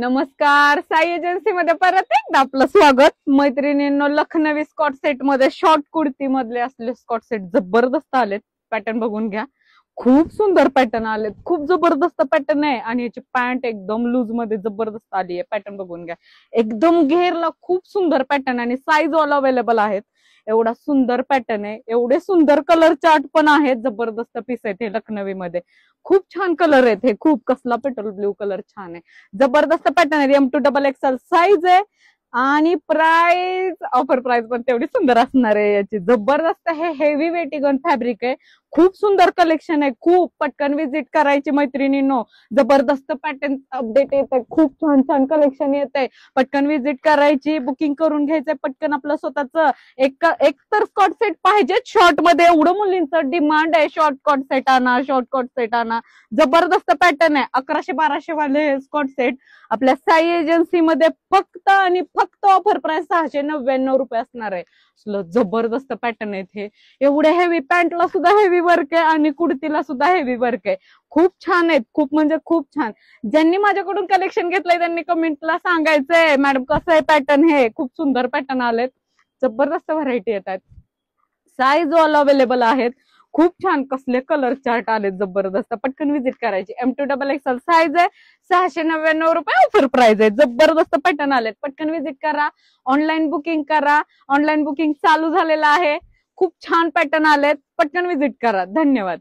नमस्कार, साई एजन्सी मध्ये परत एकदा आपलं स्वागत. मैत्रिणींनो, लखनवी स्कॉट सेट मध्ये शॉर्ट कुर्ती मधले असले स्कॉट सेट जबरदस्त आलेत. पॅटर्न बघून घ्या. खूप सुंदर पॅटर्न आलेत. खूप जबरदस्त पॅटर्न आहे आणि याची पॅन्ट एकदम लूज मध्ये जबरदस्त आली आहे. पॅटर्न बघून घ्या. एकदम घेरला खूप सुंदर पॅटर्न आणि साईज ऑल अवेलेबल आहेत. एवढा सुंदर पॅटर्न आहे. एवढे सुंदर कलर चार्ट पण आहेत. जबरदस्त पीस आहेत हे लखनवी मध्ये. खूप छान कलर आहेत हे. खूप कसला पेट्रोल ब्ल्यू कलर छान आहे. जबरदस्त पॅटर्न आहे. M2XXL साईज आहे आणि प्राइस ऑफर प्राइस पण तेवढी सुंदर असणार आहे याची. जबरदस्त हे हेवी वेटिगन फॅब्रिक आहे. खूप सुंदर कलेक्शन आहे. खूप पटकन विजिट करायची मैत्रिणींनो. जबरदस्त पॅटर्न अपडेट येत आहे. खूप छान छान कलेक्शन येत आहे. पटकन विजिट करायची, बुकिंग करून घ्यायचंय पटकन आपलं स्वतःच. एक तर स्कॉट सेट पाहिजे शॉर्ट मध्ये. एवढं मुलींचं डिमांड आहे. शॉर्ट कॉट सेट आणा, शॉर्ट कॉट सेट आणा. जबरदस्त पॅटर्न आहे. 1100-1200 वाले स्कॉट सेट आपल्या साई एजन्सी मध्ये फक्त आणि फक्त ऑफर प्राइस 699 रुपये असणार आहे. जबरदस्त पॅटर्न आहेत हे. एवढे हेवी पॅन्टला सुद्धा हेवी वर्क आहे आणि कुर्तीला सुद्धा हेवी वर्क आहे. खूप छान आहेत. खूप म्हणजे खूप छान. ज्यांनी माझ्याकडून कलेक्शन घेतलंय त्यांनी कमेंटला सांगायचंय मॅडम कसं आहे पॅटर्न हे. खूप सुंदर पॅटर्न आलेत. जबरदस्त व्हरायटी येतात. साईज ऑल अवेलेबल आहेत. खूप छान कसले कलर चार्ट आले जबरदस्त. पटकन विजिट करायची. M2XXL साईज आहे. 699 रुपये ऑफर प्राइस आहे. जबरदस्त पॅटर्न आलेत. पटकन विजिट करा. ऑनलाईन बुकिंग करा. ऑनलाईन बुकिंग चालू झालेलं आहे. खूप छान पॅटर्न आलेत. पटकन विजिट करा. धन्यवाद.